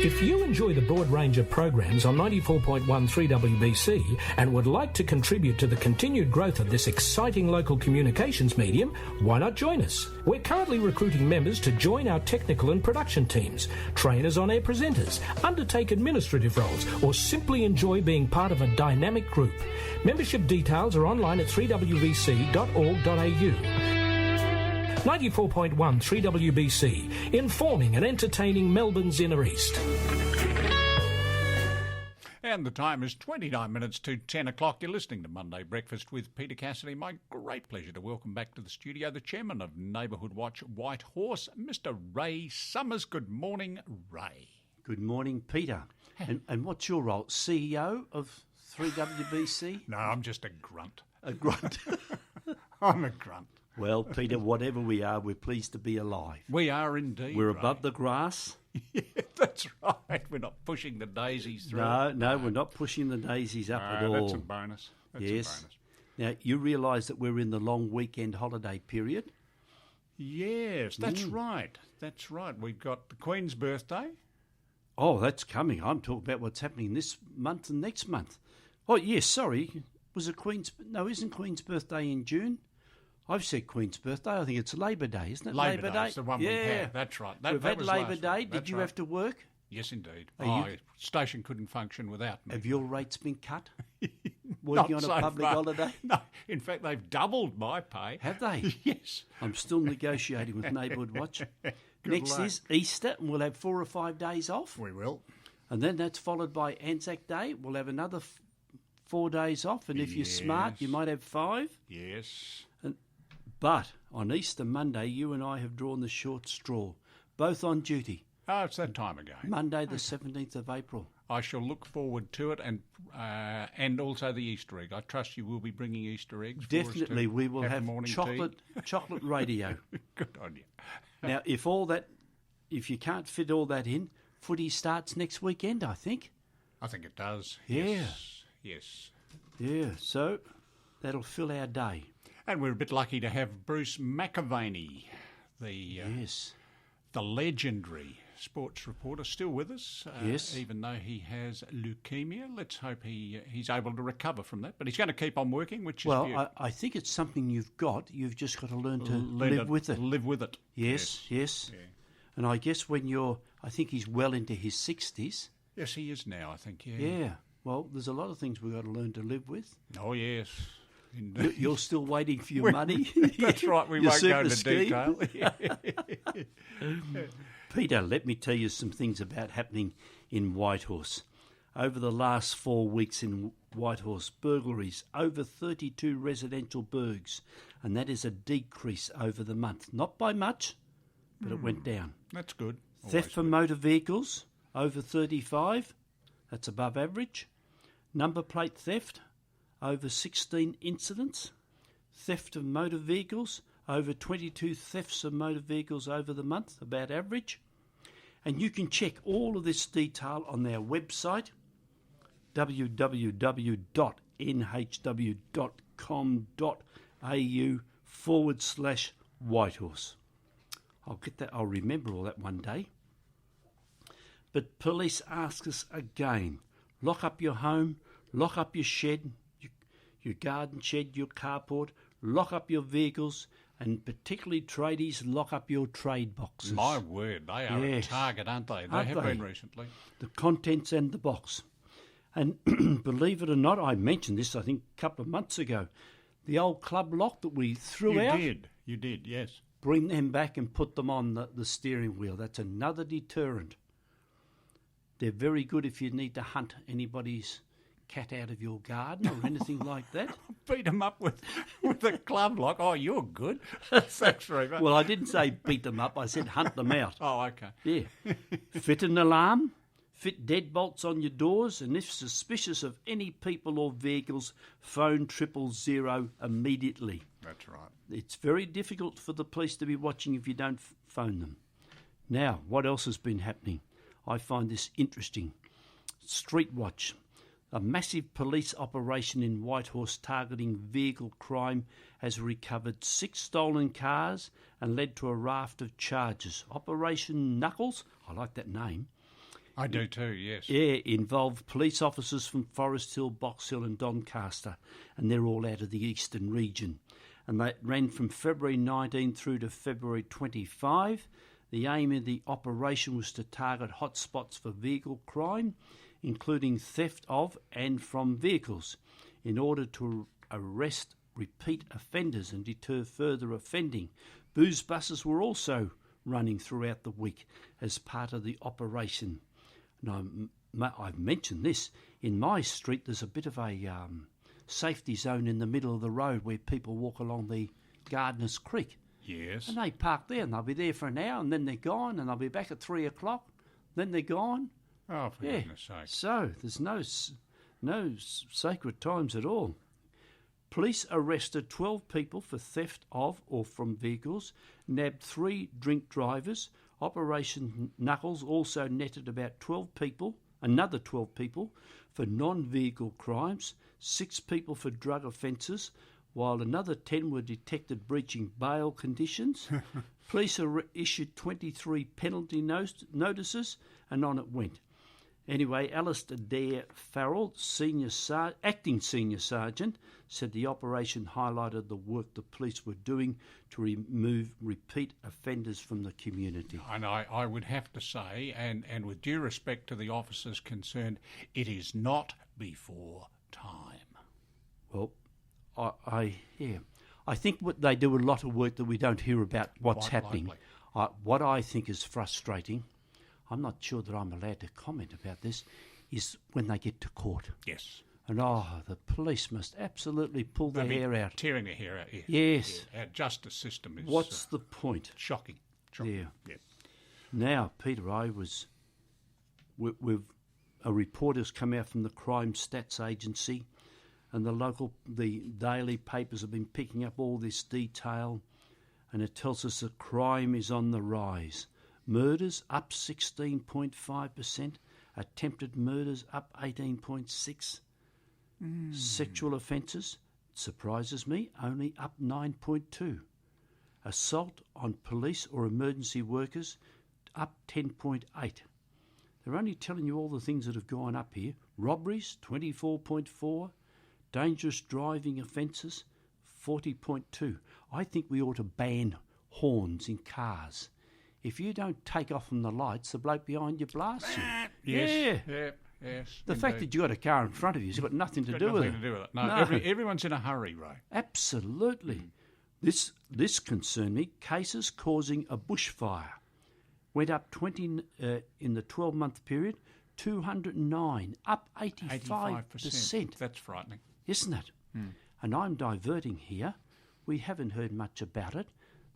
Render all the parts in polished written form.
If you enjoy the broad range of programs on 94.1 3WBC and would like to contribute to the continued growth of this exciting local communications medium, why not join us? We're currently recruiting members to join our technical and production teams, train as on-air presenters, undertake administrative roles, or simply enjoy being part of a dynamic group. Membership details are online at 3wbc.org.au. 94.1 3WBC, informing and entertaining Melbourne's Inner East. And the time is 29 minutes to 10 o'clock. You're listening to Monday Breakfast with Peter Cassidy. My great pleasure to welcome back to the studio the chairman of Neighbourhood Watch White Horse, Mr. Ray Summers. Good morning, Ray. Good morning, Peter. And what's your role? CEO of 3WBC? No, I'm just a grunt. A grunt? I'm a grunt. Well, Peter, whatever we are, we're pleased to be alive. We are indeed. We're Ray. above the grass. Yeah, that's right. We're not pushing the daisies through. No, we're not pushing the daisies up at all. That's a bonus. That's yes. a bonus. Now, you realise that we're in the long weekend holiday period? Yes, that's right. That's right. We've got the Queen's birthday. Oh, that's coming. I'm talking about what's happening this month and next month. Oh, yes, sorry. Was it Queen's... No, isn't Queen's birthday in June? I've said Queen's birthday. I think it's Labor Day, isn't it? Labor Day. It's the one we had. That's right. We've had Labor Day. Did you have to work? Yes, indeed. You... Station couldn't function without me. Have your rates been cut? Working on a public holiday? No. In fact, they've doubled my pay. Have they? Yes. I'm still negotiating with Neighbourhood Watch. Next is Easter, and we'll have 4 or 5 days off. We will. And then that's followed by Anzac Day. We'll have another 4 days off. And if you're smart, you might have 5. Yes. But on Easter Monday, you and I have drawn the short straw, both on duty. Oh, it's that time again. Monday the 17th of April. I shall look forward to it, and also the Easter egg. I trust you will be bringing Easter eggs. Definitely, we will have chocolate radio. Good on you. Now, if you can't fit all that in, footy starts next weekend, I think. I think it does. Yeah. Yes. Yeah, so that'll fill our day. And we're a bit lucky to have Bruce McAvaney, the legendary sports reporter, still with us. Yes. Even though he has leukemia. Let's hope he's able to recover from that. But he's going to keep on working, which is beautiful. Well, I think it's something you've got. You've just got to learn to live with it. Live with it. Yes. Yeah. And I guess I think he's well into his 60s. Yes, he is now, I think, yeah. Yeah. Well, there's a lot of things we've got to learn to live with. Oh, yes. Indeed. You're still waiting for your money. That's right, we won't go into detail. Peter, let me tell you some things about happening in Whitehorse. Over the last 4 weeks in Whitehorse, burglaries, over 32 residential burgs, and that is a decrease over the month. Not by much, but it went down. That's good. Theft from motor vehicles, over 35, that's above average. Number plate theft, over 16 incidents. Theft of motor vehicles, over 22 thefts of motor vehicles over the month, about average. And you can check all of this detail on their website, www.nhw.com.au/Whitehorse. I'll remember all that one day. But police ask us again, lock up your home, lock up your shed, your garden shed, your carport, lock up your vehicles, and particularly tradies, lock up your trade boxes. My word, they are a target, aren't they? They have been recently. The contents and the box. And believe it or not, I mentioned this, I think, a couple of months ago. The old club lock that we threw out. You did, yes. Bring them back and put them on the steering wheel. That's another deterrent. They're very good if you need to hunt anybody's cat out of your garden or anything like that. Beat them up with a club lock. Oh, you're good. Thanks very much. Well, I didn't say beat them up. I said hunt them out. Oh, okay. Yeah. Fit an alarm. Fit deadbolts on your doors. And if suspicious of any people or vehicles, phone 000 immediately. That's right. It's very difficult for the police to be watching if you don't phone them. Now, what else has been happening? I find this interesting. Street Watch. A massive police operation in Whitehorse targeting vehicle crime has recovered 6 stolen cars and led to a raft of charges. Operation Knuckles, I like that name, I do too, yes. Yeah, involved police officers from Forest Hill, Box Hill and Doncaster, and they're all out of the eastern region. And they ran from February 19 through to February 25. The aim of the operation was to target hotspots for vehicle crime, including theft of and from vehicles, in order to arrest repeat offenders and deter further offending. Booze buses were also running throughout the week as part of the operation. And I've mentioned this. In my street, there's a bit of a safety zone in the middle of the road where people walk along the Gardeners Creek. Yes. And they park there and they'll be there for an hour and then they're gone and they'll be back at 3 o'clock. Then they're gone. Oh, for goodness sake. So there's no sacred times at all. Police arrested 12 people for theft of or from vehicles, nabbed 3 drink drivers. Operation Knuckles also netted about another 12 people for non-vehicle crimes, 6 people for drug offences, while another 10 were detected breaching bail conditions. Police issued 23 penalty notices, and on it went. Anyway, Alistair Dare Farrell, acting senior sergeant, said the operation highlighted the work the police were doing to remove repeat offenders from the community. And I would have to say, and with due respect to the officers concerned, it is not before time. Well, I think they do a lot of work that we don't hear about what's Quite happening. likely. What I think is frustrating, I'm not sure that I'm allowed to comment about this, is when they get to court. Yes. And the police must absolutely pull their hair out. Tearing their hair out, yes. Yes. Yeah. Our justice system is What's the point? shocking. Yeah. Yeah. Now, Peter, a reporter's come out from the Crime Stats Agency, and the daily papers have been picking up all this detail, and it tells us that crime is on the rise. Murders up 16.5%, attempted murders up 18.6%. Sexual offences, surprises me, only up 9.2%. Assault on police or emergency workers up 10.8%. They're only telling you all the things that have gone up here. Robberies, 24.4%. Dangerous driving offences, 40.2%. I think we ought to ban horns in cars. If you don't take off from the lights, the bloke behind you blasts you. Yes. Yeah. Yes. The fact that you've got a car in front of you has got nothing to do with it. No. Everyone's in a hurry, Ray. Absolutely. This concerned me. Cases causing a bushfire went up 20 in the 12-month period, 209, up 85%. That's frightening. Isn't it? And I'm diverting here. We haven't heard much about it.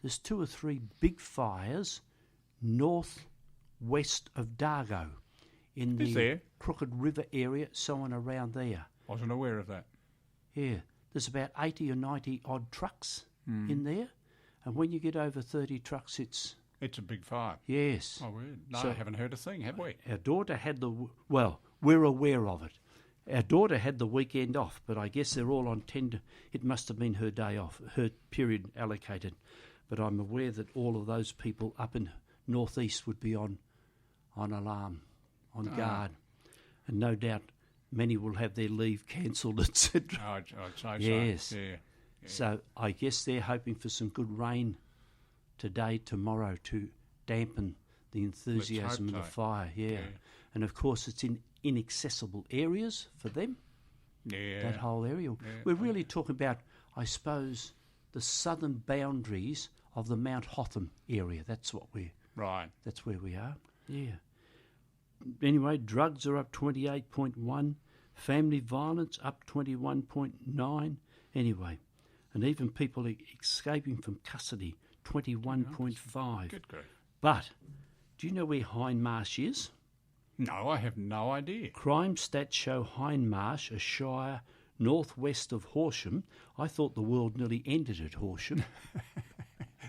There's 2 or 3 big fires north-west of Dargo in the Crooked River area, so on around there. Wasn't aware of that. Yeah. There's about 80 or 90 odd trucks in there. And when you get over 30 trucks, it's a big fire. Yes. Oh, weird. No, So- I haven't heard a thing, have we? Our daughter had we're aware of it. Our daughter had the weekend off, but I guess they're all on tender. It must have been her day off, her period allocated. But I'm aware that all of those people up in northeast would be on alarm, on guard. And no doubt many will have their leave cancelled, etc. I'd say Yes. so. Yeah. So I guess they're hoping for some good rain today, tomorrow, to dampen the enthusiasm of hope the so. fire. Yeah. And of course it's in inaccessible areas for them, Yeah. that whole area. We're really talking about, I suppose, the southern boundaries of the Mount Hotham area. That's where we are. Yeah. Anyway, drugs are up 28.1, family violence up 21.9. Anyway, and even people escaping from custody, 21.5. Good grief. But do you know where Hindmarsh is? No, I have no idea. Crime stats show Hindmarsh, a shire northwest of Horsham. I thought the world nearly ended at Horsham.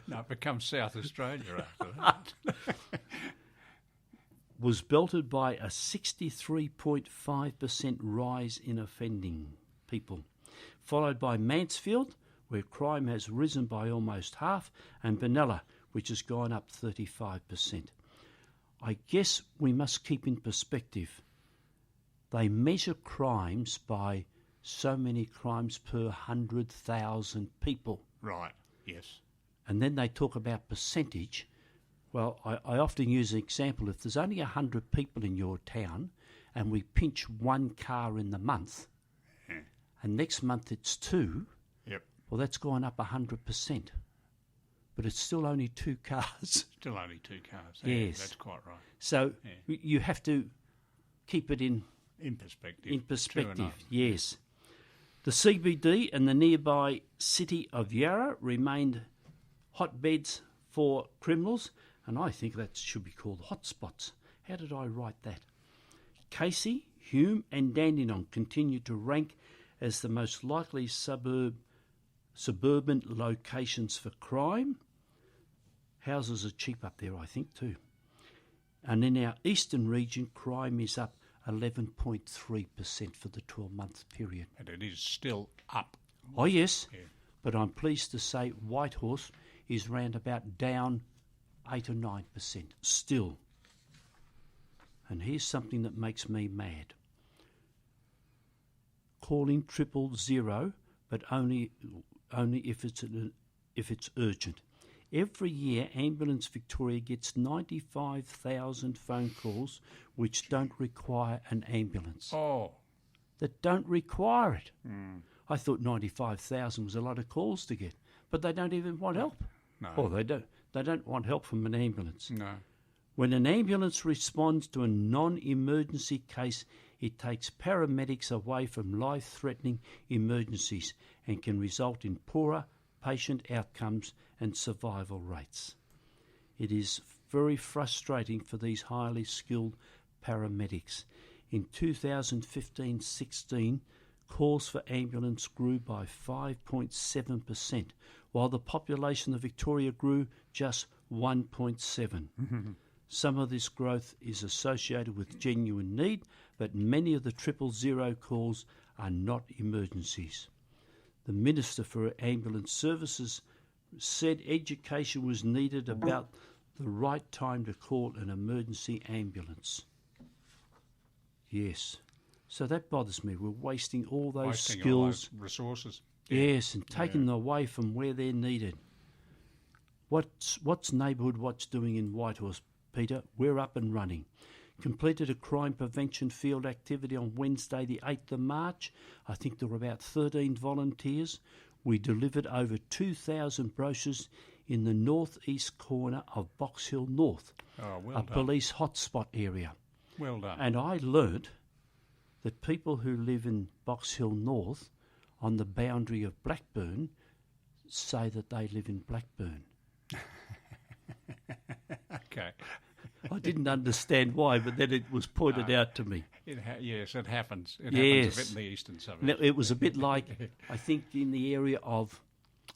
No, it becomes South Australia after that. Was belted by a 63.5% rise in offending people, followed by Mansfield, where crime has risen by almost half, and Benalla, which has gone up 35%. I guess we must keep in perspective. They measure crimes by so many crimes per 100,000 people. Right, yes. And then they talk about percentage. Well, I often use an example. If there's only 100 people in your town and we pinch one car in the month, and next month it's 2, Yep. well, that's gone up 100%. But it's still only 2 cars. Still only 2 cars. Yes. That's quite right. So you have to keep it in perspective. In perspective, 2 and 0. yes. The CBD and the nearby city of Yarra remained hotbeds for criminals, and I think that should be called hotspots. How did I write that? Casey, Hume and Dandenong continue to rank as the most likely suburban locations for crime. Houses are cheap up there, I think, too. And in our eastern region, crime is up 11.3% for the 12-month period. And it is still up. Oh, yes. Yeah. But I'm pleased to say Whitehorse is round about down 8 or 9% still. And here's something that makes me mad. Calling 000, but only if it's urgent. Every year, Ambulance Victoria gets 95,000 phone calls which don't require an ambulance. Oh. That don't require it. I thought 95,000 was a lot of calls to get, but they don't even want help. No. Oh, they don't. They don't want help from an ambulance. No. When an ambulance responds to a non-emergency case, it takes paramedics away from life-threatening emergencies and can result in poorer patient outcomes and survival rates. It is very frustrating for these highly skilled paramedics. In 2015-16, calls for ambulance grew by 5.7%, while the population of Victoria grew just 1.7%. Some of this growth is associated with genuine need, but many of the 000 calls are not emergencies. The Minister for Ambulance Services said education was needed about the right time to call an emergency ambulance. Yes. So that bothers me. We're wasting all those skills. All those resources. Yes, and taking them away from where they're needed. What's Neighbourhood Watch doing in Whitehorse, Peter? We're up and running. Completed a crime prevention field activity on Wednesday the 8th of March. I think there were about 13 volunteers. We delivered over 2,000 brochures in the northeast corner of Box Hill North, Well a done. police hotspot area. Well done. And I learnt that people who live in Box Hill North on the boundary of Blackburn say that they live in Blackburn. Okay. I didn't understand why, but then it was pointed out to me. Yes, it happens. It Yes. happens a bit in the eastern suburbs. Now, it was a bit like, I think, in the area of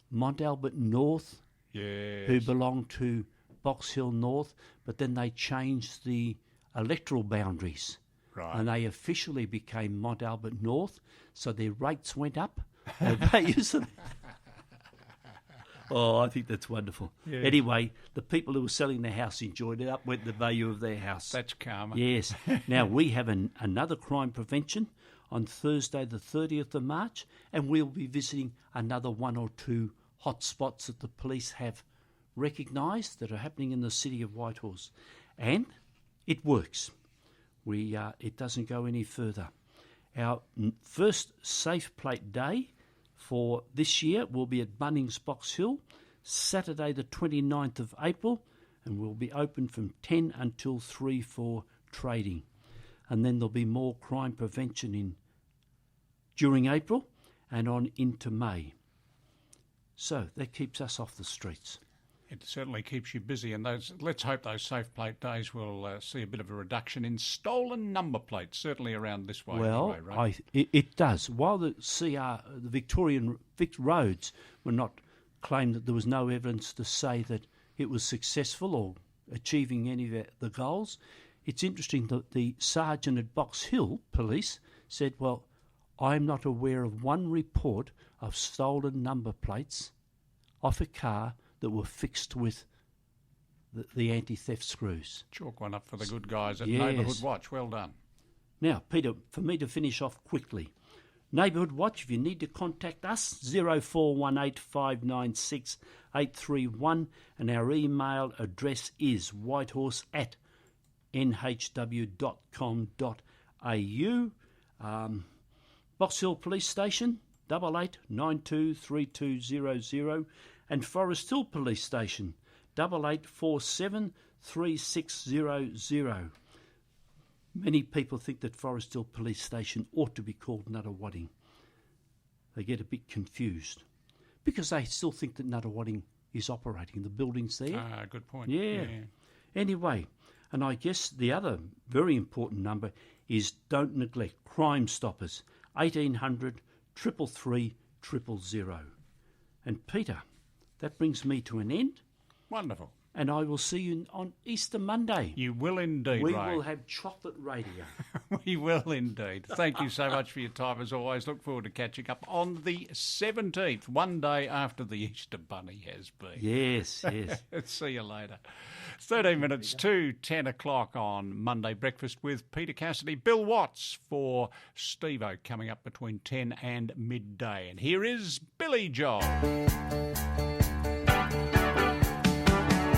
Mont Albert North, Yes. who belonged to Box Hill North, but then they changed the electoral boundaries. Right. And they officially became Mont Albert North, so their rates went up. Their values. Oh, I think that's wonderful. Yeah. Anyway, the people who were selling their house enjoyed it. Up went the value of their house. That's karma. Yes. Now, we have another crime prevention on Thursday the 30th of March, and we'll be visiting another 1 or 2 hotspots that the police have recognised that are happening in the city of Whitehorse. And it works. It doesn't go any further. Our first Safe Plate Day for this year will be at Bunnings Box Hill, Saturday the 29th of April, and we'll be open from 10 until 3 for trading. And then there'll be more crime prevention during April and on into May. So that keeps us off the streets. It certainly keeps you busy, and let's hope those Safe Plate Days will see a bit of a reduction in stolen number plates, certainly around this way. Well, anyway, right? it does. While the Victorian roads were not claimed that there was no evidence to say that it was successful or achieving any of the goals, it's interesting that the sergeant at Box Hill Police said, well, I'm not aware of one report of stolen number plates off a car that were fixed with the anti-theft screws. Chalk one up for the good guys at Yes. Neighbourhood Watch. Well done. Now, Peter, for me to finish off quickly, Neighbourhood Watch, if you need to contact us, 0418596831, and our email address is whitehorse@nhw.com.au. Box Hill Police Station, 88923200, and Forest Hill Police Station, 88473600. Many people think that Forest Hill Police Station ought to be called Nuttawading. They get a bit confused because they still think that Nuttawading is operating. The building's there. Ah, good point. Yeah. Anyway, and I guess the other very important number is don't neglect Crime Stoppers, 1800 333 000. And Peter, that brings me to an end, Wonderful. and I will see you on Easter Monday. You will indeed, We Ray. will have chocolate radio. We will indeed. Thank you so much for your time as always. Look forward to catching up on the 17th, one day after the Easter Bunny has been. Yes, yes. See you later. 13 minutes to 10 o'clock on Monday Breakfast with Peter Cassidy. Bill Watts for Steve-O coming up between 10 and midday. And here is Billy Joel.